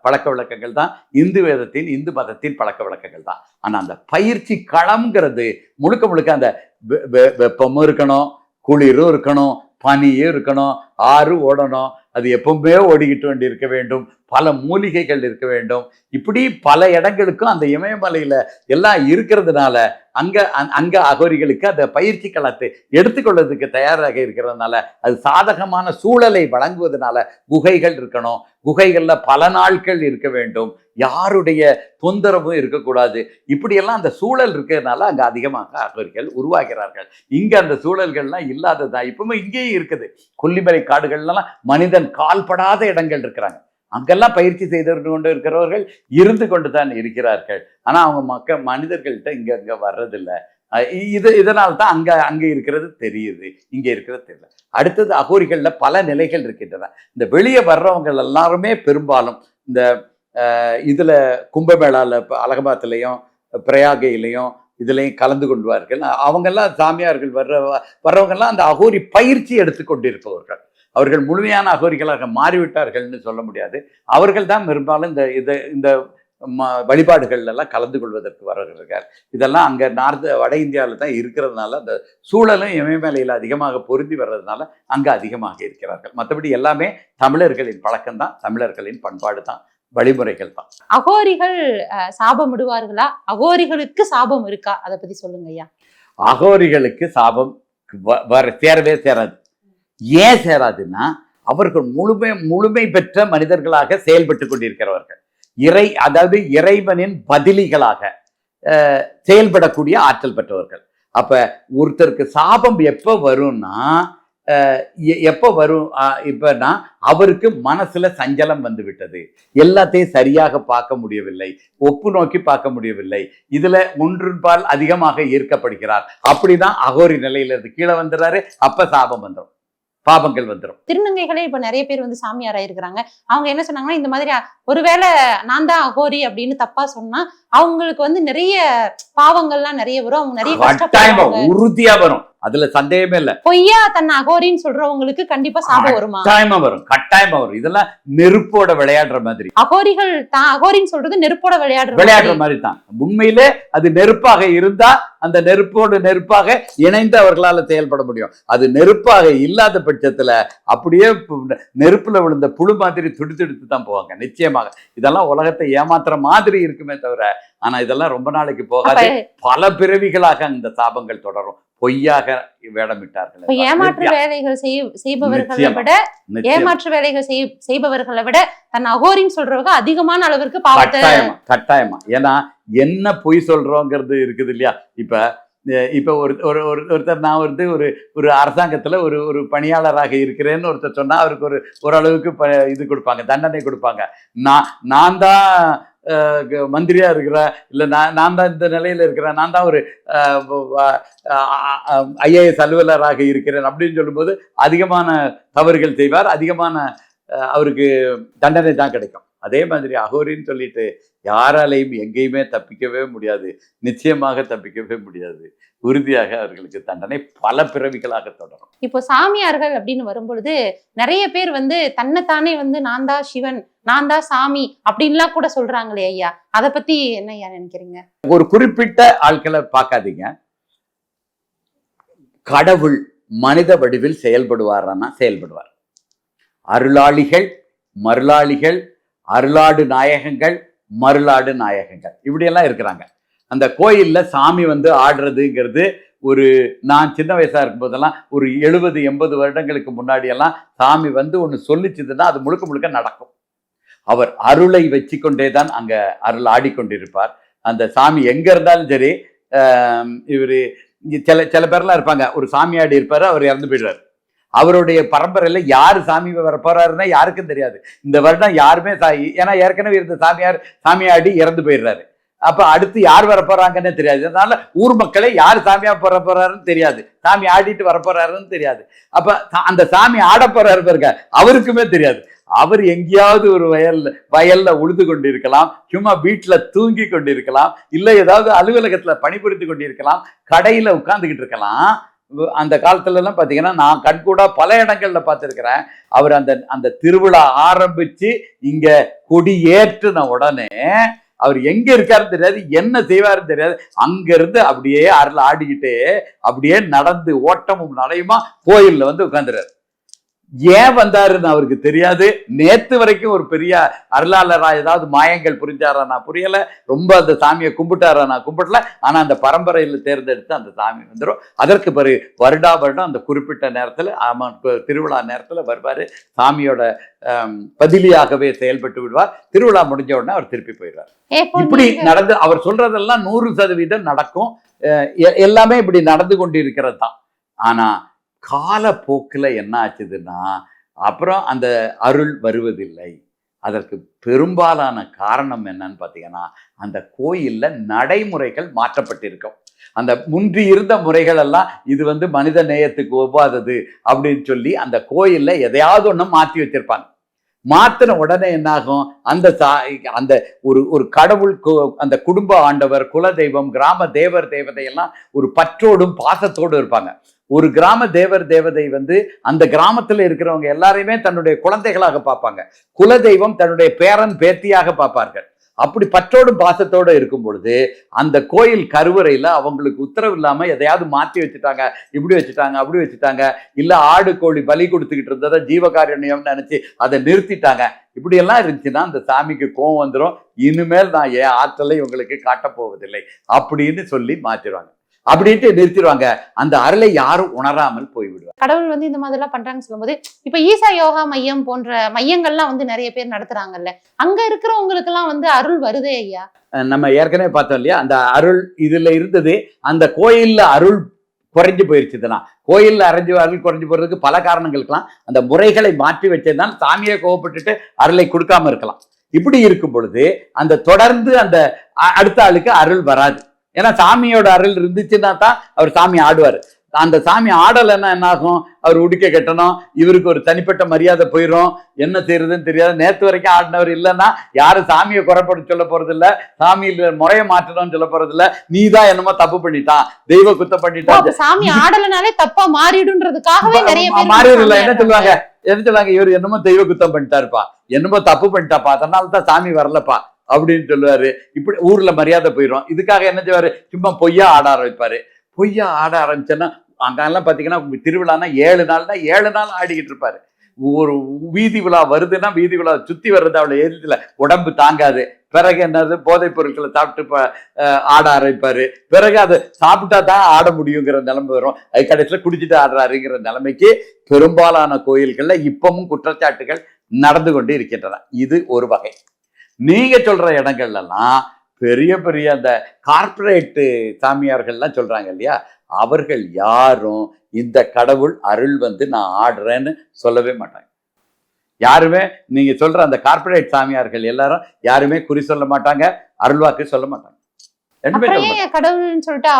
பழக்க வழக்கங்கள் தான், இந்து வேதத்தின் இந்து மதத்தின் பழக்க வழக்கங்கள் தான். ஆனா அந்த பயிற்சி களம்ங்கிறது முழுக்க முழுக்க அந்த வெப்பமும் இருக்கணும், குளிரும் இருக்கணும், பனியும் இருக்கணும், ஆறு ஓடணும், அது எப்பவுமே ஓடிக்கிட்டு வேண்டி இருக்க வேண்டும், பல மூலிகைகள் இருக்க வேண்டும். இப்படி பல இடங்களுக்கும் அந்த இமயமலையில எல்லாம் இருக்கிறதுனால அங்க அகோரிகளுக்கு அந்த பயிற்சி களத்தை எடுத்துக்கொள்வதற்கு தயாராக இருக்கிறதுனால அது சாதகமான சூழலை வழங்குவதனால குகைகள் இருக்கணும், குகைகள்ல பல நாட்கள் இருக்க வேண்டும், யாருடைய தொந்தரவும் இருக்கக்கூடாது. இப்படியெல்லாம் அந்த சூழல் இருக்கிறதுனால அங்க அதிகமாக அகோரிகள் உருவாகிறார்கள். இங்க அந்த சூழல்கள்லாம் இல்லாததான் இப்பவுமே இங்கேயும் இருக்குது. கொல்லிமலை காடுகள்லாம் மனிதன் கால்படாத இடங்கள் இருக்கிறாங்க. அங்கெல்லாம் பயிற்சி செய்து கொண்டு இருக்கிறவர்கள் இருந்து கொண்டு தான் இருக்கிறார்கள். ஆனா அவங்க மனிதர்கள்ட்ட இங்க வர்றதில்லை. இதனால்தான் அங்க இருக்கிறது தெரியுது, இங்க இருக்கிறது தெரியல. அடுத்தது அகோரிகள்ல பல நிலைகள் இருக்கின்றன. இந்த வெளியே வர்றவங்க எல்லாருமே பெரும்பாலும் இந்த இதுல கும்பமேளால அலகாபாத்லயும் பிரயாகையிலையும் இதுலையும் கலந்து கொள்வார்கள். அவங்கெல்லாம் சாமியார்கள் வர்றவங்கெல்லாம் அந்த அகோரி பயிற்சி எடுத்துக்கொண்டிருப்பவர்கள். அவர்கள் முழுமையான அகோரிகளாக மாறிவிட்டார்கள்னு சொல்ல முடியாது. அவர்கள் தான் பெரும்பாலும் இந்த வழிபாடுகள் எல்லாம் கலந்து கொள்வதற்கு வருகிறார்கள். இதெல்லாம் அங்கே வட இந்தியாவில் தான் இருக்கிறதுனால அந்த சூழலும் இமயமலையில் அதிகமாக பொருந்தி வர்றதுனால அங்கே அதிகமாக இருக்கிறார்கள். மற்றபடி எல்லாமே தமிழர்களின் பழக்கம்தான், தமிழர்களின் பண்பாடு தான், வழிமுறைகள் தான். அகோரிகள் சாபம் விடுவார்களா? அகோரிகளுக்கு சாபம் இருக்கா? அதை பத்தி சொல்லுங்க ஐயா. அகோரிகளுக்கு சாபம் சேரவே சேராது. ஏன் சேராதுன்னா அவர்கள் முழுமை பெற்ற மனிதர்களாக செயல்பட்டு கொண்டிருக்கிறவர்கள், அதாவது இறைவனின் பதிலிகளாக செயல்படக்கூடிய ஆற்றல் பெற்றவர்கள். அப்ப ஒருத்தருக்கு சாபம் எப்ப வரும்னா இப்பனா அவருக்கு மனசுல சஞ்சலம் வந்து விட்டது, எல்லாத்தையும் சரியாக பார்க்க முடியவில்லை, ஒப்பு நோக்கி பார்க்க முடியவில்லை, இதுல ஒன்றின்பால் அதிகமாக ஈர்க்கப்படுகிறார், அப்படிதான் அகோரி நிலையில இருந்து கீழே வந்துடுறாரு. அப்ப சாபம் வந்துடும், பாபங்கள் வந்துடும். திருநங்கைகளே இப்ப நிறைய பேர் வந்து சாமியாரா இருக்கிறாங்க. அவங்க என்ன சொன்னாங்கன்னா, இந்த மாதிரி ஒருவேளை நான் தான் அகோரி அப்படின்னு தப்பா சொன்னா அவங்களுக்கு வந்து நிறைய பாவங்கள்லாம் நிறைய வரும், அவங்க நிறைய கஷ்டப்படுவாங்க. உறுதியா வரும், அதுல சந்தேகமே இல்ல. பொய்யா தன்னை அகோரின்னு சொல்றவங்களுக்கு கண்டிப்பா சாபம் வருமா? கட்டாயமா வரும், கட்டாயமா வரும். இதெல்லாம் நெருப்போட விளையாடுற மாதிரி. அகோரிகள் தான் அகோரின்னு சொல்றது நெருப்போட விளையாடுற மாதிரி தான். உண்மையிலே அது நெருப்பாக இருந்தா அந்த நெருப்போடு நெருப்பாக இணைந்து அவர்களால செயல்பட முடியும். அது நெருப்பாக இல்லாத பட்சத்துல அப்படியே நெருப்புல விழுந்த புழு மாதிரி துடித்துடுத்து தான் போவாங்க. நிச்சயமாக இதெல்லாம் உலகத்தை ஏமாத்துற மாதிரி இருக்குமே தவிர, ஆனா இதெல்லாம் ரொம்ப நாளைக்கு போகாது. பல பிறவிகளாக அந்த சாபங்கள் தொடரும். பொய்யாக வேடமிட்டார்கள். ஏமாற்று வேலைகள் செய்பவர்களை விட ஏமாற்று வேலைகள் செய்பவர்களை விட தன் அகோரின்னு சொல்றவங்க அதிகமான அளவிற்கு பாவத்தை கட்டாயமா. ஏன்னா என்ன பொய் சொல்றோங்கிறது இருக்குது இல்லையா? இப்ப ஒருத்தர் நான் வந்து ஒரு அரசாங்கத்துல ஒரு பணியாளராக இருக்கிறேன்னு ஒருத்தர் சொன்னா அவருக்கு ஓரளவுக்கு இது கொடுப்பாங்க, தண்டனை கொடுப்பாங்க. நான் தான் மந்திரியா இருக்கிறேன், இல்ல நான் தான் இந்த நிலையில இருக்கிறேன், நான் தான் ஒரு IAS அலுவலராக இருக்கிறேன் அப்படின்னு சொல்லும்போது அதிகமான தவறுகள் செய்வார், அதிகமான அவருக்கு தண்டனை தான் கிடைக்கும். அதே மாதிரி அகோரின்னு சொல்லிட்டு யாராலையும் எங்கேயுமே தப்பிக்கவே முடியாது, நிச்சயமாக தப்பிக்கவே முடியாது. உறுதியாக அவர்களுக்கு தண்டனை பல பிறவிகளாக தொடரும். இப்போ சாமியார்கள் அப்படின்னு வரும்பொழுது நிறைய பேர் வந்து தன்னைத்தானே வந்து நான் தான் சிவன், நான் தான் சாமி அப்படின்லாம் கூட சொல்றாங்களே ஐயா, அதை பத்தி என்ன ஐயா நினைக்கிறீங்க? ஒரு குறிப்பிட்ட ஆட்களை பார்க்காதீங்க. கடவுள் மனித வடிவில் செயல்படுவாரானா செயல்படுவார். அருளாளிகள், மருளாளிகள், அருளாடு நாயகங்கள், மருளாடு நாயகங்கள், இப்படியெல்லாம் இருக்கிறாங்க. அந்த கோயில்ல சாமி வந்து ஆடுறதுங்கிறது நான் சின்ன வயசா இருக்கும் போதெல்லாம் ஒரு 70-80 வருடங்களுக்கு முன்னாடி எல்லாம் சாமி வந்து ஒன்று சொல்லிச்சுதுன்னா அது முழுக்க முழுக்க நடக்கும். அவர் அருளை வச்சு கொண்டே தான் அங்க அருள் ஆடிக்கொண்டிருப்பார். அந்த சாமி எங்க இருந்தாலும் சரி, இவரு சில பேர்லாம் இருப்பாங்க, ஒரு சாமியாடி இருப்பாரு, அவர் இறந்து போயிடுறாரு. அவருடைய பரம்பரையில யாரு சாமி வர போறாருன்னா யாருக்கும் தெரியாது. இந்த வருடம் யாருமே ஏன்னா ஏற்கனவே இருந்த சாமியாடி இறந்து போயிடுறாரு. அப்ப அடுத்து யார் வர போறாங்கன்னு தெரியாது. அதனால ஊர் மக்களே யார் சாமியா போறாருன்னு தெரியாது, சாமி ஆடிட்டு வர போறாருன்னு தெரியாது. அப்ப அந்த சாமி ஆட போறாரு பாருங்க, அவருக்குமே தெரியாது. அவர் எங்கேயாவது ஒரு வயல்ல உழுது கொண்டிருக்கலாம், சும்மா வீட்டுல தூங்கி கொண்டிருக்கலாம், இல்ல ஏதாவது அலுவலகத்துல பணிபுரிந்து கொண்டிருக்கலாம், கடையில உட்கார்ந்துகிட்டு இருக்கலாம். அந்த காலத்துல எல்லாம் பாத்தீங்கன்னா நான் கண்கூடா பல இடங்கள்ல பார்த்திருக்கிறேன். அவர் அந்த திருவிழா ஆரம்பிச்சு இங்க கொடி ஏற்றுன உடனே அவர் எங்க இருக்காருன்னு தெரியாது, என்ன செய்வாருன்னு தெரியாது, அங்க இருந்து அப்படியே அருள் ஆடிக்கிட்டே அப்படியே நடந்து ஓட்டமும் நடையுமா கோயில்ல வந்து உட்கார்ந்துறாரு. ஏன் வந்தாருன்னு அவருக்கு தெரியாது. நேத்து வரைக்கும் ஒரு பெரிய அருளாளரா ஏதாவது மாயங்கள் புரிஞ்சாரா நான் புரியல, ரொம்ப அந்த சாமியை கும்பிட்டாரா நான் கும்பிடல. ஆனா அந்த பரம்பரையில தேர்ந்தெடுத்து அந்த சாமி வந்துடும். அதற்கு பிறகு வருடம் அந்த குறிப்பிட்ட நேரத்துல திருவிழா நேரத்துல வருவாரு, சாமியோட பதிலியாகவே செயல்பட்டு விடுவார். திருவிழா முடிஞ்ச உடனே அவர் திருப்பி போயிடுவார். இப்படி நடந்து அவர் சொல்றதெல்லாம் 100% நடக்கும். எல்லாமே இப்படி நடந்து கொண்டிருக்கிறது தான். ஆனா காலப்போக்கில் என்ன ஆச்சுதுன்னா அப்புறம் அந்த அருள் வருவதில்லை. அதற்கு பெரும்பாலான காரணம் என்னன்னு பார்த்தீங்கன்னா, அந்த கோயில்ல நடைமுறைகள் மாற்றப்பட்டிருக்கும். அந்த முன்றி இருந்த முறைகள் எல்லாம் இது வந்து மனித நேயத்துக்கு ஒவ்வாதது அப்படின்னு சொல்லி அந்த கோயில்ல எதையாவது ஒன்று மாற்றி வச்சிருப்பாங்க. மாத்தின உடனே என்னாகும், அந்த ஒரு கடவுள், அந்த குடும்ப ஆண்டவர், குலதெய்வம், கிராம தேவர் தேவதையெல்லாம் ஒரு பற்றோடும் பாசத்தோடும் இருப்பாங்க. ஒரு கிராம தேவர் தேவதை வந்து அந்த கிராமத்துல இருக்கிறவங்க எல்லாரையுமே தன்னுடைய குழந்தைகளாக பார்ப்பாங்க. குலதெய்வம் தன்னுடைய பேரன் பேத்தியாக பார்ப்பார்கள். அப்படி பற்றோடும் பாசத்தோடு இருக்கும் பொழுது அந்த கோயில் கருவறையில அவங்களுக்கு உத்தரவு இல்லாம எதையாவது மாற்றி வச்சுட்டாங்க, இப்படி வச்சுட்டாங்க, அப்படி வச்சுட்டாங்க, இல்ல ஆடு கோழி பலி கொடுத்துக்கிட்டு இருந்ததை ஜீவகாருண்யம்னு நினைச்சு அதை நிறுத்திட்டாங்க, இப்படி எல்லாம் இருந்துச்சுன்னா அந்த சாமிக்கு கோவம் வந்துடும். இனிமேல் நான் என் ஆற்றலை இவங்களுக்கு காட்டப் போவதில்லை அப்படின்னு சொல்லி மாற்றிடுவாங்க. அப்படின்ட்டு நிறுத்திடுவாங்க. அந்த அருளை யாரும் உணராமல் போய்விடுவாங்க. கடவுள் வந்து இந்த மாதிரி எல்லாம் பண்றாங்கன்னு சொல்லும்போது, இப்ப ஈசா யோகா மையம் போன்ற மையங்கள்லாம் வந்து நிறைய பேர் நடத்துறாங்கல்ல, அங்க இருக்கிறவங்களுக்கு எல்லாம் வந்து அருள் வருதே ஐயா? நம்ம ஏற்கனவே பார்த்தோம் இல்லையா, அந்த அருள் இதுல இருந்தது. அந்த கோயில்ல அருள் குறைஞ்சு போயிருச்சுதுன்னா, கோயில்ல அருள் குறைஞ்சு போறதுக்கு பல காரணங்களுக்கெல்லாம் அந்த முறைகளை மாற்றி வச்சதுதான் சாமியை கோவப்பட்டுட்டு அருளை கொடுக்காம இருக்கலாம். இப்படி இருக்கும் பொழுது அந்த தொடர்ந்து அந்த அடுத்த ஆளுக்கு அருள் வராது. ஏன்னா சாமியோட அருள் இருந்துச்சுன்னா தான் அவர் சாமி ஆடுவார். அந்த சாமி ஆடலைன்னா என்ன ஆகும்? அவர் உடுக்க கட்டணும், இவருக்கு ஒரு தனிப்பட்ட மரியாதை போயிடும், என்ன செய்யறதுன்னு தெரியாது. நேற்று வரைக்கும் ஆடினவர் இல்லைன்னா யாரும் சாமியை குறைப்பட சொல்ல போறது இல்ல, சாமியில முறைய மாற்றணும்னு சொல்ல போறது இல்ல. நீ தான் என்னமோ தப்பு பண்ணிட்டான், தெய்வ குத்தம் பண்ணிட்டான், சாமி ஆடலனாலே தப்பா மாறிடுன்றதுக்காகவே நிறைய பேர் மாறிடல. என்ன சொல்லுவாங்க, இவர் என்னமோ தெய்வ குத்தம் பண்ணிட்டாருப்பா, என்னமோ தப்பு பண்ணிட்டாப்பா, அதனால தான் சாமி வரலப்பா அப்படின்னு சொல்லுவாரு. இப்படி ஊர்ல மரியாதை போயிடும். இதுக்காக என்ன செய்வாரு, சும்மா பொய்யா ஆட ஆரம்பிப்பாரு. பொய்யா ஆட ஆரம்பிச்சோன்னா அங்கெல்லாம் பாத்தீங்கன்னா திருவிழானா 7 நாள்னா 7 நாள் ஆடிக்கிட்டு இருப்பாரு. ஒரு வீதி விழா வருதுன்னா வீதி விழா சுத்தி வர்றது அவ்வளவு எரிச்சல உடம்பு தாங்காது. பிறகு என்னது, போதைப் பொருட்களை சாப்பிட்டு ஆட ஆரம்பிப்பாரு. பிறகு அதை சாப்பிட்டா தான் ஆட முடியுங்கிற நிலைமை வரும். அது கடைசியில குடிச்சிட்டு ஆடுறாருங்கிற நிலைமைக்கு பெரும்பாலான கோயில்கள்ல இப்பவும் குற்றச்சாட்டுகள் நடந்து கொண்டு இருக்கின்றன. இது ஒரு வகை. நீங்க சொல்ற இடங்கள்ல எல்லாம் பெரிய பெரிய அந்த கார்பரேட் சாமியார்கள்லாம் சொல்றாங்க இல்லையா, அவர்கள் யாரும் இந்த கடவுள் அருள் வந்து நான் ஆடுறேன்னு சொல்லவே மாட்டாங்க. யாருமே நீங்க சொல்ற அந்த கார்பரேட் சாமியார்கள் எல்லாரும் யாருமே குறி சொல்ல மாட்டாங்க, அருள்வாக்கு சொல்ல மாட்டாங்க. கடவுள்னு சொல்லிட்டு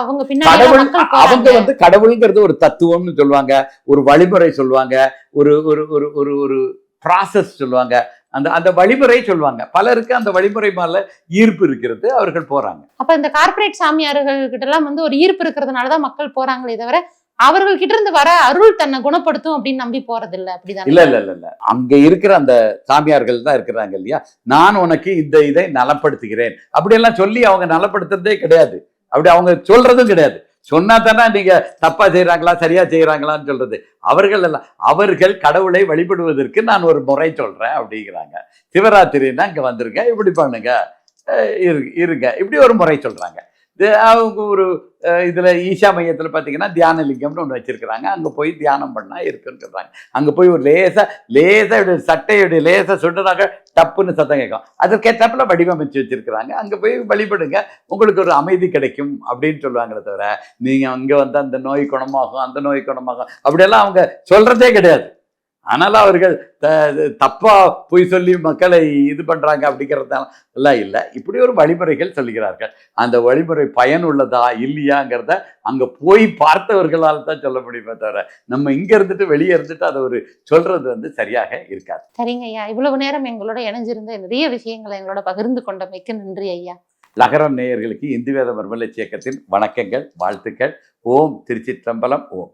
அவங்க வந்து கடவுள்ங்கிறது ஒரு தத்துவம்னு சொல்லுவாங்க, ஒரு வழிமுறை சொல்லுவாங்க, ஒரு ஒரு ஒரு ஒரு ஒரு ப்ராசஸ் சொல்லுவாங்க, அந்த அந்த வழிமுறை சொல்லுவாங்க. பலருக்கு அந்த வழிமுறை மேல ஈர்ப்பு இருக்கிறது, அவர்கள் போறாங்க. அப்ப இந்த கார்பரேட் சாமியார்கள் கிட்ட எல்லாம் வந்து ஒரு ஈர்ப்பு இருக்கிறதுனாலதான் மக்கள் போறாங்களே தவிர அவர்கள் கிட்ட இருந்து வர அருள் தன்னை குணப்படுத்தும் அப்படின்னு நம்பி போறது இல்ல. அப்படிதான் இல்ல இல்ல இல்ல இல்ல அங்க இருக்கிற அந்த சாமியார்கள் தான் இருக்கிறாங்க இல்லையா, நான் உனக்கு இந்த இதை நலப்படுத்துகிறேன் அப்படியெல்லாம் சொல்லி அவங்க நலப்படுத்துறதே கிடையாது. அப்படி அவங்க சொல்றதும் கிடையாது. சொன்னா தானே நீங்க தப்பா செய்யறாங்களா சரியா செய்யறாங்களான்னு சொல்றது. அவர்கள் கடவுளை வழிபடுவதற்கு நான் ஒரு முறை சொல்றேன் அப்படிங்கிறாங்க. சிவராத்திரின்னா இங்க வந்துருங்க, இப்படி பண்ணுங்க, இருங்க, இப்படி ஒரு முறை சொல்றாங்க. அவங்க ஒரு இதுல ஈஷா மையத்துல பாத்தீங்கன்னா தியான லிங்கம்னு ஒண்ணு வச்சிருக்கிறாங்க. அங்க போய் தியானம் பண்ணா இருக்குன்னு சொல்றாங்க. அங்க போய் ஒரு லேசா சட்டையுடைய லேசா சொன்னதாக டப்புன்னு சத்தம் கேட்கும். அதற்கேற்றாப்புல வடிவமைச்சு வச்சிருக்கிறாங்க. அங்க போய் வழிபடுங்க, உங்களுக்கு ஒரு அமைதி கிடைக்கும் அப்படின்னு சொல்லுவாங்களே தவிர நீங்க அங்க வந்து அந்த நோய் குணமாகும், அந்த நோய் குணமாகும் அப்படியெல்லாம் அவங்க சொல்றதே கிடையாது. ஆனால் அவர்கள் தப்பா போய் சொல்லி மக்களை இது பண்றாங்க அப்படிங்கிறதெல்லாம் இல்லை. இப்படி ஒரு வழிமுறைகள் சொல்லுகிறார்கள். அந்த வழிமுறை பயனுள்ளதா இல்லையாங்கிறத அங்க போய் பார்த்தவர்களால் தான் சொல்ல முடியுமே தவிர நம்ம இங்க இருந்துட்டு வெளியே இருந்துட்டு அதை ஒரு சொல்றது வந்து சரியாக இருக்காது. சரிங்க ஐயா, இவ்வளவு நேரம் எங்களோட இணைஞ்சிருந்த நிறைய விஷயங்களை எங்களோட பகிர்ந்து கொண்டமைக்கு நன்றி ஐயா. லகரம் நேயர்களுக்கு இந்து வேத மறுமலர்ச்சி இயக்கத்தின் வணக்கங்கள், வாழ்த்துக்கள். ஓம் திருச்சிற்றம்பலம். ஓம்.